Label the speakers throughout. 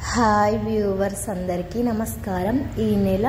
Speaker 1: Hi viewers అందరికీ నమస్కారం. ఈ నెల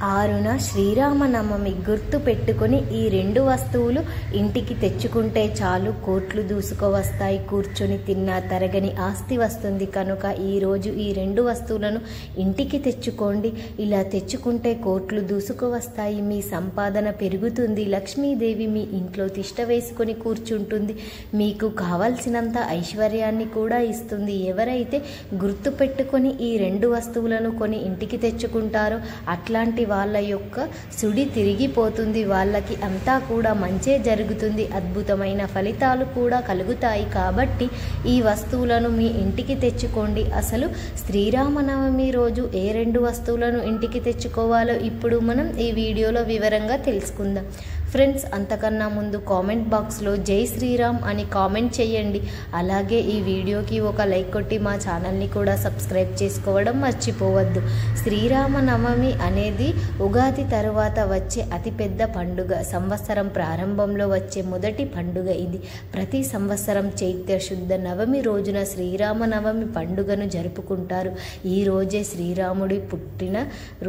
Speaker 1: 6న శ్రీరామనవమి గుర్తు పెట్టుకొని ఈ రెండు వస్తువులు ఇంటికి తెచ్చుకుంటే చాలు కోట్లు దూసుకువస్తాయి. కూర్చొని తిన్నా తరగని ఆస్తి వస్తుంది. కనుక ఈరోజు ఈ రెండు వస్తువులను ఇంటికి తెచ్చుకోండి. ఇలా తెచ్చుకుంటే కోట్లు దూసుకువస్తాయి. మీ సంపాదన పెరుగుతుంది. లక్ష్మీదేవి మీ ఇంట్లో తిష్ట వేసుకొని కూర్చుంటుంది. మీకు కావలసినంత ఐశ్వర్యాన్ని కూడా ఇస్తుంది. ఎవరైతే గుర్తు పెట్టుకొని ఈ రెండు వస్తువులను కొని ఇంటికి తెచ్చుకుంటారో అట్లాంటి వాళ్ళ యొక్క సుడి తిరిగిపోతుంది. వాళ్ళకి అంతా కూడా మంచే జరుగుతుంది. అద్భుతమైన ఫలితాలు కూడా కలుగుతాయి. కాబట్టి ఈ వస్తువులను మీ ఇంటికి తెచ్చుకోండి. అసలు శ్రీరామనవమి రోజు ఏ రెండు వస్తువులను ఇంటికి తెచ్చుకోవాలో ఇప్పుడు మనం ఈ వీడియోలో వివరంగా తెలుసుకుందాం. ఫ్రెండ్స్, అంతకన్నా ముందు కామెంట్ బాక్స్లో జై శ్రీరామ్ అని కామెంట్ చేయండి. అలాగే ఈ వీడియోకి ఒక లైక్ కొట్టి మా ఛానల్ని కూడా సబ్స్క్రైబ్ చేసుకోవడం మర్చిపోవద్దు. శ్రీరామనవమి అనేది ఉగాది తరువాత వచ్చే అతిపెద్ద పండుగ. సంవత్సరం ప్రారంభంలో వచ్చే మొదటి పండుగ ఇది. ప్రతి సంవత్సరం చైత్ర శుద్ధ నవమి రోజున శ్రీరామనవమి పండుగను జరుపుకుంటారు. ఈ రోజే శ్రీరాముడి పుట్టిన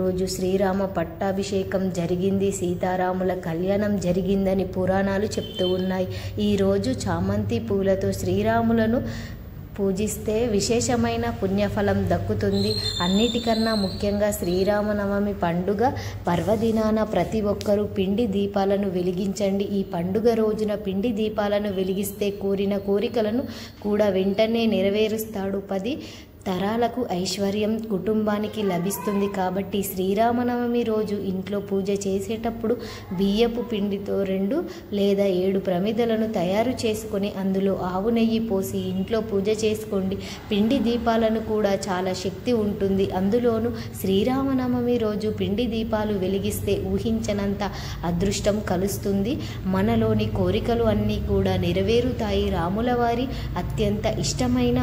Speaker 1: రోజు. శ్రీరామ పట్టాభిషేకం జరిగింది. సీతారాముల కళ్యాణం జరిగిందని పురాణాలు చెప్తూ ఉన్నాయి. ఈరోజు చామంతి పూలతో శ్రీరాములను పూజిస్తే విశేషమైన పుణ్యఫలం దక్కుతుంది. అన్నిటికన్నా ముఖ్యంగా శ్రీరామనవమి పండుగ పర్వదినాన ప్రతి ఒక్కరూ పిండి దీపాలను వెలిగించండి. ఈ పండుగ రోజున పిండి దీపాలను వెలిగిస్తే కోరిన కోరికలను కూడా వెంటనే నెరవేరుస్తాడు. 10 తరాలకు ఐశ్వర్యం కుటుంబానికి లభిస్తుంది. కాబట్టి శ్రీరామనవమి రోజు ఇంట్లో పూజ చేసేటప్పుడు బియ్యపు పిండితో 2 లేదా 7 ప్రమిదలను తయారు చేసుకొని అందులో ఆవు నెయ్యి పోసి ఇంట్లో పూజ చేసుకోండి. పిండి దీపాలను కూడా చాలా శక్తి ఉంటుంది. అందులోనూ శ్రీరామనవమి రోజు పిండి దీపాలు వెలిగిస్తే ఊహించనంత అదృష్టం కలుస్తుంది. మనలోని కోరికలు అన్నీ కూడా నెరవేరుతాయి. రాముల వారి అత్యంత ఇష్టమైన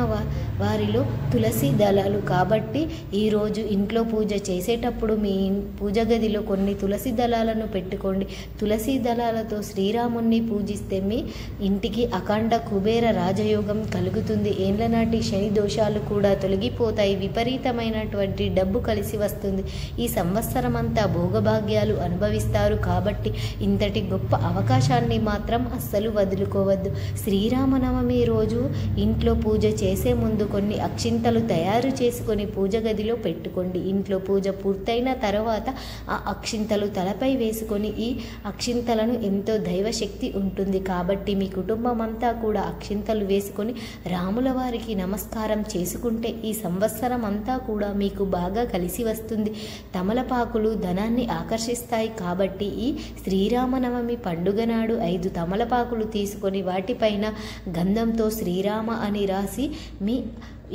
Speaker 1: వారిలో తులసి దళాలు. కాబట్టి ఈరోజు ఇంట్లో పూజ చేసేటప్పుడు మీ పూజ గదిలో కొన్ని తులసి దళాలను పెట్టుకోండి. తులసి దళాలతో శ్రీరాముణ్ణి పూజిస్తే మీ ఇంటికి అఖండ కుబేర రాజయోగం కలుగుతుంది. ఏండ్ల నాటి శని దోషాలు కూడా తొలగిపోతాయి. విపరీతమైనటువంటి డబ్బు కలిసి వస్తుంది. ఈ సంవత్సరం అంతా భోగభాగ్యాలు అనుభవిస్తారు. కాబట్టి ఇంతటి గొప్ప అవకాశాన్ని మాత్రం అస్సలు వదులుకోవద్దు. శ్రీరామనవమి రోజు ఇంట్లో పూజ చేసే ముందు కొన్ని అక్షింతలు తయారు చేసుకొని పూజ గదిలో పెట్టుకోండి. ఇంట్లో పూజ పూర్తయిన తర్వాత ఆ అక్షింతలు తలపై వేసుకొని ఈ అక్షింతలను ఎంతో దైవశక్తి ఉంటుంది. కాబట్టి మీ కుటుంబం అంతా కూడా అక్షింతలు వేసుకొని రాముల వారికి నమస్కారం చేసుకుంటే ఈ సంవత్సరం అంతా కూడా మీకు బాగా కలిసి వస్తుంది. తమలపాకులు ధనాన్ని ఆకర్షిస్తాయి. కాబట్టి ఈ శ్రీరామనవమి పండుగ నాడు 5 తమలపాకులు తీసుకొని వాటిపైన గంధంతో శ్రీరామ అని రాసి మీ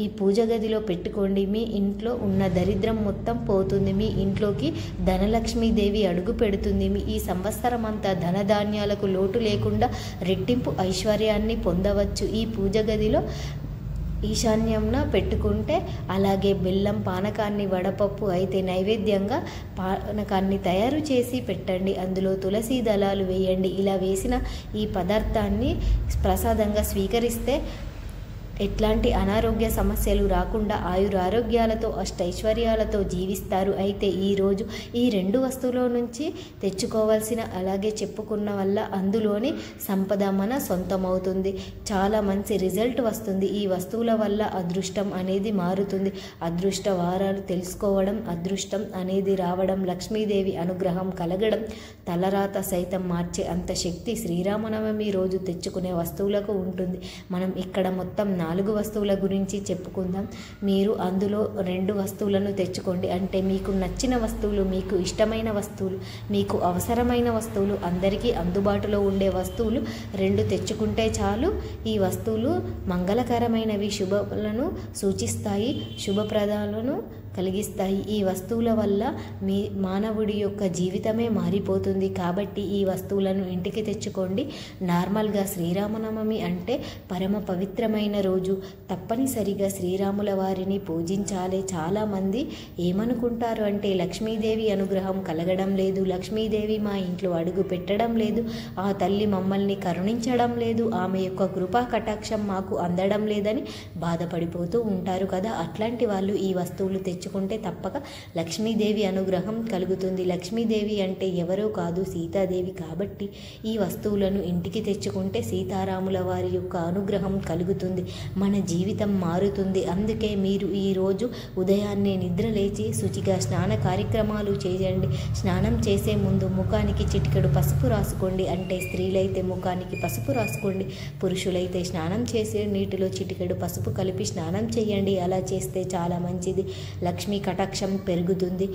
Speaker 1: ఈ పూజ గదిలో పెట్టుకోండి. మీ ఇంట్లో ఉన్న దరిద్రం మొత్తం పోతుంది. మీ ఇంట్లోకి ధనలక్ష్మీదేవి అడుగు పెడుతుంది. మీ ఈ సంవత్సరం అంతా ధనధాన్యాలకు లోటు లేకుండా రెట్టింపు ఐశ్వర్యాన్ని పొందవచ్చు. ఈ పూజ గదిలో ఈశాన్యంన పెట్టుకుంటే, అలాగే బెల్లం పానకాన్ని, వడపప్పు అయితే నైవేద్యంగా పానకాన్ని తయారు చేసి పెట్టండి. అందులో తులసి దళాలు వేయండి. ఇలా వేసిన ఈ పదార్థాన్ని ప్రసాదంగా స్వీకరిస్తే ఎట్లాంటి అనారోగ్య సమస్యలు రాకుండా ఆయురారోగ్యాలతో అష్టైశ్వర్యాలతో జీవిస్తారు. అయితే ఈరోజు ఈ రెండు వస్తువుల నుంచి తెచ్చుకోవాల్సిన అలాగే చెప్పుకున్న వల్ల అందులోని సంపద మన సొంతమవుతుంది. చాలా మంచి రిజల్ట్ వస్తుంది. ఈ వస్తువుల వల్ల అదృష్టం అనేది మారుతుంది. అదృష్ట వారాలు తెలుసుకోవడం, అదృష్టం అనేది రావడం, లక్ష్మీదేవి అనుగ్రహం కలగడం, తలరాత సైతం మార్చే అంత శక్తి శ్రీరామనవమి రోజు తెచ్చుకునే వస్తువులకు ఉంటుంది. మనం ఇక్కడ మొత్తం 4 వస్తువుల గురించి చెప్పుకుందాం. మీరు అందులో 2 వస్తువులను తెచ్చుకోండి. అంటే మీకు నచ్చిన వస్తువులు, మీకు ఇష్టమైన వస్తువులు, మీకు అవసరమైన వస్తువులు, అందరికీ అందుబాటులో ఉండే వస్తువులు 2 తెచ్చుకుంటే చాలు. ఈ వస్తువులు మంగళకరమైనవి, శుభలను సూచిస్తాయి, శుభప్రదాలను కలిగిస్తాయి. ఈ వస్తువుల వల్ల మీ మానవుడి యొక్క జీవితమే మారిపోతుంది. కాబట్టి ఈ వస్తువులను ఇంటికి తెచ్చుకోండి. నార్మల్గా శ్రీరామనవమి అంటే పరమ పవిత్రమైన రోజు. రోజు తప్పనిసరిగా శ్రీరాముల వారిని పూజించాలి. చాలామంది ఏమనుకుంటారు అంటే లక్ష్మీదేవి అనుగ్రహం కలగడం లేదు, లక్ష్మీదేవి మా ఇంట్లో అడుగు పెట్టడం లేదు, ఆ తల్లి మమ్మల్ని కరుణించడం లేదు, ఆమె యొక్క కృపా కటాక్షం మాకు అందడం లేదని బాధపడిపోతూ ఉంటారు కదా. అట్లాంటి వాళ్ళు ఈ వస్తువులు తెచ్చుకుంటే తప్పక లక్ష్మీదేవి అనుగ్రహం కలుగుతుంది. లక్ష్మీదేవి అంటే ఎవరో కాదు, సీతాదేవి. కాబట్టి ఈ వస్తువులను ఇంటికి తెచ్చుకుంటే సీతారాముల వారి యొక్క అనుగ్రహం కలుగుతుంది, మన జీవితం మారుతుంది. అందుకే మీరు ఈరోజు ఉదయాన్నే నిద్రలేచి శుచిగా స్నాన కార్యక్రమాలు చేయండి. స్నానం చేసే ముందు ముఖానికి చిటికెడు పసుపు రాసుకోండి. అంటే స్త్రీలైతే ముఖానికి పసుపు రాసుకోండి, పురుషులైతే స్నానం చేసే నీటిలో చిటికెడు పసుపు కలిపి స్నానం చేయండి. అలా చేస్తే చాలా మంచిది, లక్ష్మీ కటాక్షం పెరుగుతుంది.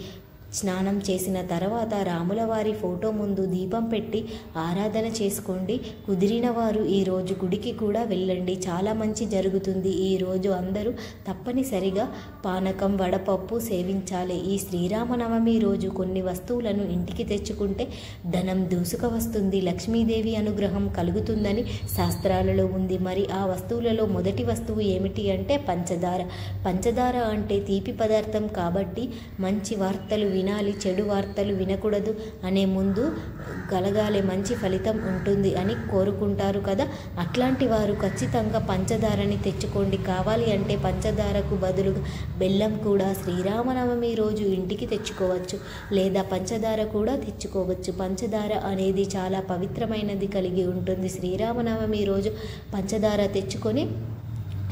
Speaker 1: స్నానం చేసిన తర్వాత రాముల వారి ఫోటో ముందు దీపం పెట్టి ఆరాధన చేసుకోండి. కుదిరిన వారు ఈరోజు గుడికి కూడా వెళ్ళండి, చాలా మంచి జరుగుతుంది. ఈరోజు అందరూ తప్పనిసరిగా పానకం, వడపప్పు సేవించాలి. ఈ శ్రీరామనవమి రోజు కొన్ని వస్తువులను ఇంటికి తెచ్చుకుంటే ధనం దూసుక వస్తుంది, లక్ష్మీదేవి అనుగ్రహం కలుగుతుందని శాస్త్రాలలో ఉంది. మరి ఆ వస్తువులలో మొదటి వస్తువు ఏమిటి అంటే పంచదార. పంచదార అంటే తీపి పదార్థం కాబట్టి మంచి వార్తలు వినాలి, చెడు వార్తలు వినకూడదు అనే ముందు కలగాలి, మంచి ఫలితం ఉంటుంది అని కోరుకుంటారు కదా. అట్లాంటి వారు ఖచ్చితంగా పంచదారని తెచ్చుకోండి. కావాలి అంటే పంచదారకు బదులుగా బెల్లం కూడా శ్రీరామనవమి రోజు ఇంటికి తెచ్చుకోవచ్చు, లేదా పంచదార కూడా తెచ్చుకోవచ్చు. పంచదార అనేది చాలా పవిత్రమైనది కలిగి ఉంటుంది. శ్రీరామనవమి రోజు పంచదార తెచ్చుకొని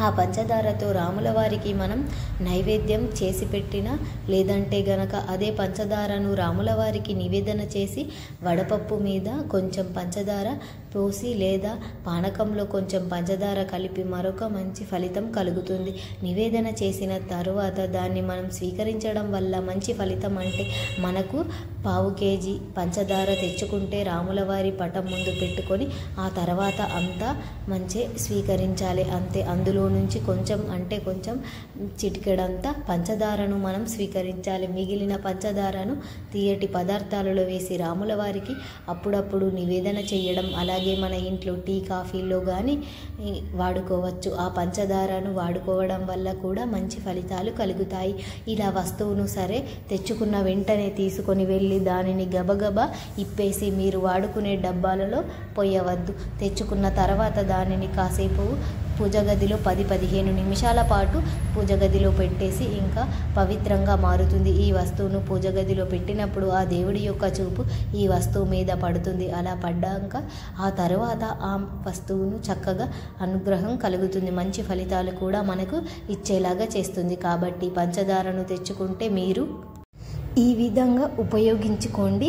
Speaker 1: ఆ పంచదారతో రాముల వారికి మనం నైవేద్యం చేసి పెట్టినా, లేదంటే గనక అదే పంచదారను రాముల వారికి నివేదన చేసి వడపప్పు మీద కొంచెం పంచదార పోసి లేదా పానకంలో కొంచెం పంచదార కలిపి మరొక మంచి ఫలితం కలుగుతుంది. నివేదన చేసిన తరువాత దాన్ని మనం స్వీకరించడం వల్ల మంచి ఫలితం అంటే మనకు పావు కేజీ పంచదార తెచ్చుకుంటే రాముల వారి పటం ముందు పెట్టుకొని ఆ తర్వాత అంతా మంచి స్వీకరించాలి. అంతే, అందులో నుంచి కొంచెం అంటే కొంచెం చిటికెడంతా పంచదారను మనం స్వీకరించాలి. మిగిలిన పంచదారను తీయటి పదార్థాలలో వేసి రాముల వారికి అప్పుడప్పుడు నివేదన చేయడం, అలాగే మన ఇంట్లో టీ కాఫీలో కానీ వాడుకోవచ్చు. ఆ పంచదారను వాడుకోవడం వల్ల కూడా మంచి ఫలితాలు కలుగుతాయి. ఇలా వస్తువును సరే తెచ్చుకున్న వెంటనే తీసుకొని వెళ్ళి దానిని గబగబా ఇప్పేసి మీరు వాడుకునే డబ్బాలలో పోయవద్దు. తెచ్చుకున్న తర్వాత దానిని కాసేపు పూజ గదిలో 10-15 నిమిషాల పాటు పూజ గదిలో పెట్టేసి ఇంకా పవిత్రంగా మారుతుంది. ఈ వస్తువును పూజ గదిలో పెట్టినప్పుడు ఆ దేవుడి యొక్క చూపు ఈ వస్తువు మీద పడుతుంది. అలా పడ్డాక ఆ తర్వాత ఆ వస్తువును చక్కగా అనుగ్రహం కలుగుతుంది, మంచి ఫలితాలు కూడా మనకు ఇచ్చేలాగా చేస్తుంది. కాబట్టి పంచదారను తెచ్చుకుంటే మీరు ఈ విధంగా ఉపయోగించుకోండి.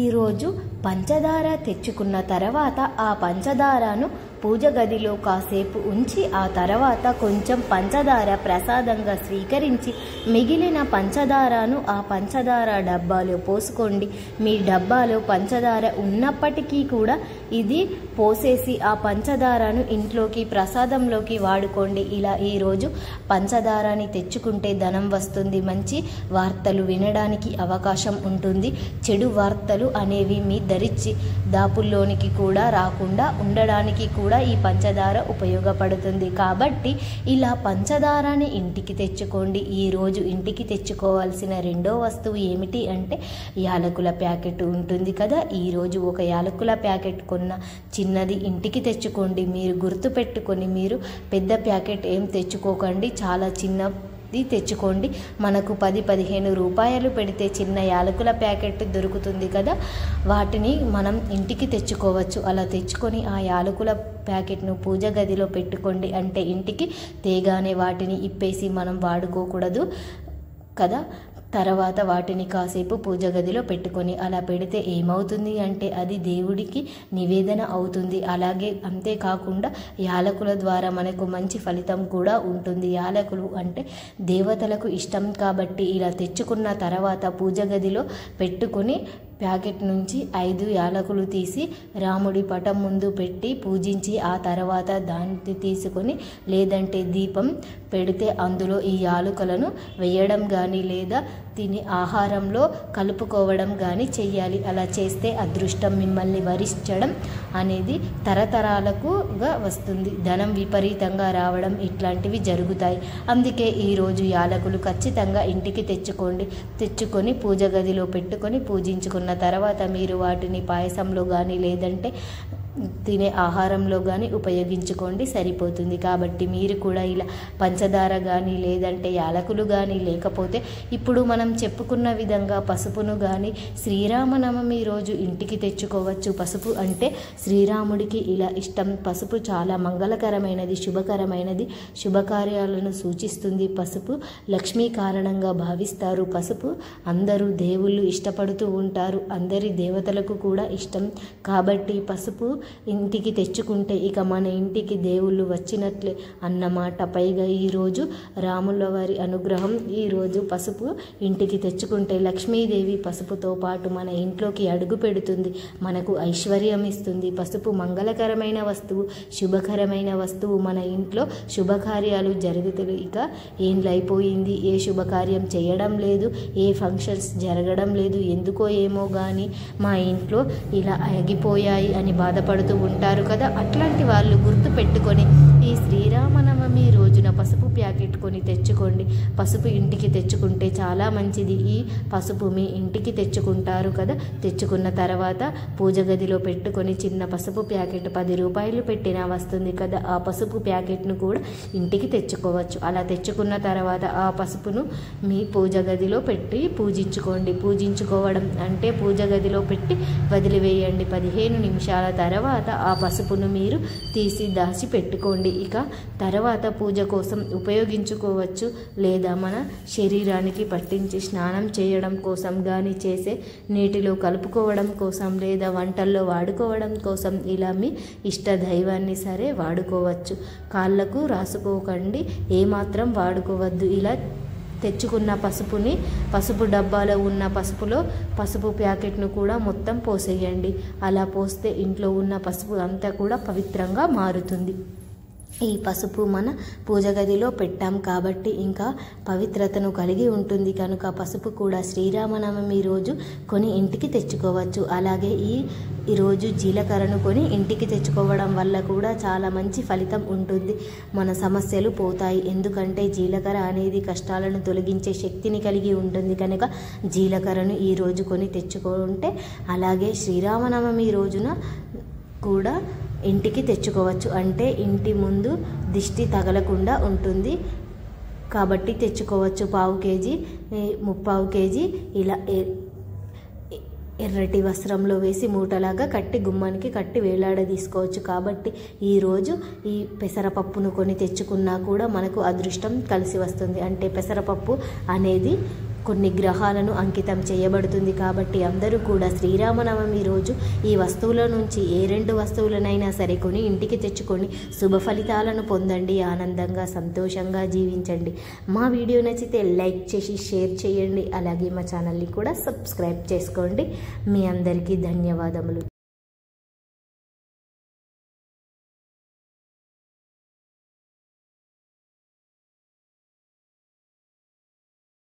Speaker 1: ఈరోజు పంచదార తెచ్చుకున్న తర్వాత ఆ పంచదారను పూజ గదిలో కాసేపు ఉంచి ఆ తర్వాత కొంచెం పంచదార ప్రసాదంగా స్వీకరించి మిగిలిన పంచదారను ఆ పంచదార డబ్బాలో పోసుకోండి. మీ డబ్బాలో పంచదార ఉన్నప్పటికీ కూడా ఇది పోసేసి ఆ పంచదారను ఇంట్లోకి ప్రసాదంలోకి వాడుకోండి. ఇలా ఈరోజు పంచదారని తెచ్చుకుంటే ధనం వస్తుంది, మంచి వార్తలు వినడానికి అవకాశం ఉంటుంది. చెడు వార్తలు అనేవి మీ దరిచి దాపుల్లోనికి కూడా రాకుండా ఉండడానికి కూడా ఈ పంచదార ఉపయోగపడుతుంది. కాబట్టి ఇలా పంచదారని ఇంటికి తెచ్చుకోండి. ఈరోజు ఇంటికి తెచ్చుకోవాల్సిన రెండో వస్తువు ఏమిటి అంటే యాలకుల ప్యాకెట్ ఉంటుంది కదా. ఈరోజు ఒక యాలకుల ప్యాకెట్ కొన్న చిన్నది ఇంటికి తెచ్చుకోండి. మీరు గుర్తు పెట్టుకొని మీరు పెద్ద ప్యాకెట్ ఏం తెచ్చుకోకండి, చాలా చిన్న తెచ్చుకోండి. మనకు 10-15 రూపాయలు పెడితే చిన్న యాలకుల ప్యాకెట్ దొరుకుతుంది కదా, వాటిని మనం ఇంటికి తెచ్చుకోవచ్చు. అలా తెచ్చుకొని ఆ యాలకుల ప్యాకెట్ను పూజ గదిలో పెట్టుకోండి. అంటే ఇంటికి తేగానే వాటిని ఇప్పేసి మనం వాడుకోకూడదు కదా. తర్వాత వాటిని కాసేపు పూజ గదిలో పెట్టుకొని అలా పెడితే ఏమవుతుంది అంటే అది దేవుడికి నివేదన అవుతుంది. అలాగే అంతేకాకుండా యాలకుల ద్వారా మనకు మంచి ఫలితం కూడా ఉంటుంది. యాలకులు అంటే దేవతలకు ఇష్టం కాబట్టి ఇలా తెచ్చుకున్న తర్వాత పూజ గదిలో పెట్టుకొని ప్యాకెట్ నుంచి 5 యాలకులు తీసి రాముడి పటం ముందు పెట్టి పూజించి ఆ తర్వాత దాన్ని తీసుకొని లేదంటే దీపం పెడితే అందులో ఈ యాలకులను వేయడం కానీ లేదా తిని ఆహారంలో కలుపుకోవడం కానీ చెయ్యాలి. అలా చేస్తే అదృష్టం మిమ్మల్ని వరించడం అనేది తరతరాలకుగా వస్తుంది. ధనం విపరీతంగా రావడం ఇట్లాంటివి జరుగుతాయి. అందుకే ఈరోజు యాలకులు ఖచ్చితంగా ఇంటికి తెచ్చుకొని పూజ గదిలో పెట్టుకొని పూజించుకున్న తర్వాత మీరు వాటిని పాయసంలో కానీ లేదంటే తినే ఆహారంలో కానీ ఉపయోగించుకోండి, సరిపోతుంది. కాబట్టి మీరు కూడా ఇలా పంచదార కానీ లేదంటే యాలకులు కానీ లేకపోతే ఇప్పుడు మనం చెప్పుకున్న విధంగా పసుపును కానీ శ్రీరామనవమి రోజు ఇంటికి తెచ్చుకోవచ్చు. పసుపు అంటే శ్రీరాముడికి ఇలా ఇష్టం. పసుపు చాలా మంగళకరమైనది, శుభకరమైనది, శుభకార్యాలను సూచిస్తుంది. పసుపు లక్ష్మీ కారణంగా భావిస్తారు. పసుపు అందరూ దేవుళ్ళు ఇష్టపడుతూ ఉంటారు. అందరి దేవతలకు కూడా ఇష్టం. కాబట్టి పసుపు ఇంటికి తెచ్చుకుంటే ఇక మన ఇంటికి దేవుళ్ళు వచ్చినట్లే అన్నమాట. పైగా ఈరోజు రాముల వారి అనుగ్రహం. ఈరోజు పసుపు ఇంటికి తెచ్చుకుంటే లక్ష్మీదేవి పసుపుతో పాటు మన ఇంట్లోకి అడుగు పెడుతుంది, మనకు ఐశ్వర్యం ఇస్తుంది. పసుపు మంగళకరమైన వస్తువు, శుభకరమైన వస్తువు. మన ఇంట్లో శుభకార్యాలు జరుగుతాయి. ఇక ఏండ్లైపోయింది, ఏ శుభకార్యం చేయడం లేదు, ఏ ఫంక్షన్స్ జరగడం లేదు, ఎందుకో ఏమో కానీ మా ఇంట్లో ఇలా ఆగిపోయాయి అని బాధపడుతూ ఉంటారు కదా. అట్లాంటి వాళ్ళు గుర్తు పెట్టుకొని ఈ శ్రీరామనవమి రోజున పసుపు ప్యాకెట్ కొని తెచ్చుకోండి. పసుపు ఇంటికి తెచ్చుకుంటే చాలా మంచిది. ఈ పసుపు మీ ఇంటికి తెచ్చుకుంటారు కదా, తెచ్చుకున్న తర్వాత పూజ గదిలో పెట్టుకొని చిన్న పసుపు ప్యాకెట్ 10 రూపాయలు పెట్టినా వస్తుంది కదా, ఆ పసుపు ప్యాకెట్ను కూడా ఇంటికి తెచ్చుకోవచ్చు. అలా తెచ్చుకున్న తర్వాత ఆ పసుపును మీ పూజ గదిలో పెట్టి పూజించుకోండి. పూజించుకోవడం అంటే పూజ గదిలో పెట్టి వదిలివేయండి. 15 నిమిషాల తర్వాత ఆ పసుపును మీరు తీసి దాచి పెట్టుకోండి. ఇక తర్వాత పూజ కోసం ఉపయోగించుకోవచ్చు. లేదా మన శరీరానికి పట్టించి స్నానం చేయడం కోసం కానీ, చేసే నీటిలో కలుపుకోవడం కోసం లేదా వంటల్లో వాడుకోవడం కోసం ఇలా మీ ఇష్ట దైవాన్ని సరే వాడుకోవచ్చు. కాళ్ళకు రాసుకోకండి, ఏమాత్రం వాడుకోవద్దు. ఇలా తెచ్చుకున్న పసుపుని పసుపు డబ్బాలో ఉన్న పసుపు ప్యాకెట్ను కూడా మొత్తం పోసేయండి. అలా పోస్తే ఇంట్లో ఉన్న పసుపు అంతా కూడా పవిత్రంగా మారుతుంది. ఈ పసుపు మన పూజ గదిలో పెట్టాం కాబట్టి ఇంకా పవిత్రతను కలిగి ఉంటుంది. కనుక పసుపు కూడా శ్రీరామనవమి రోజు కొని ఇంటికి తెచ్చుకోవచ్చు. అలాగే ఈరోజు జీలకర్రను కొని ఇంటికి తెచ్చుకోవడం వల్ల కూడా చాలా మంచి ఫలితం ఉంటుంది. మన సమస్యలు పోతాయి. ఎందుకంటే జీలకర్ర అనేది కష్టాలను తొలగించే శక్తిని కలిగి ఉంటుంది. కనుక జీలకర్రను ఈరోజు కొని తెచ్చుకుంటే అలాగే శ్రీరామనవమి రోజున కూడా ఇంటికి తెచ్చుకోవచ్చు. అంటే ఇంటి ముందు దిష్టి తగలకుండా ఉంటుంది కాబట్టి తెచ్చుకోవచ్చు. 1/2 కేజీ 3/4 కేజీ ఇలా ఎర్రటి వస్త్రంలో వేసి మూటలాగా కట్టి గుమ్మానికి కట్టి వేలాడదీసుకోవచ్చు. కాబట్టి ఈరోజు ఈ పెసరపప్పును కొని తెచ్చుకున్నా కూడా మనకు అదృష్టం కలిసి వస్తుంది. అంటే పెసరపప్పు అనేది కొన్ని గ్రహాలను అంకితం చేయబడుతుంది. కాబట్టి అందరూ కూడా శ్రీరామనవమి రోజు ఈ వస్తువుల నుంచి ఏ 2 వస్తువులనైనా సరే కొని ఇంటికి తెచ్చుకొని శుభ ఫలితాలను పొందండి. ఆనందంగా సంతోషంగా జీవించండి. మా వీడియో నచ్చితే లైక్ చేసి షేర్ చేయండి. అలాగే మా ఛానల్ని కూడా సబ్స్క్రైబ్ చేసుకోండి. మీ అందరికీ ధన్యవాదములు.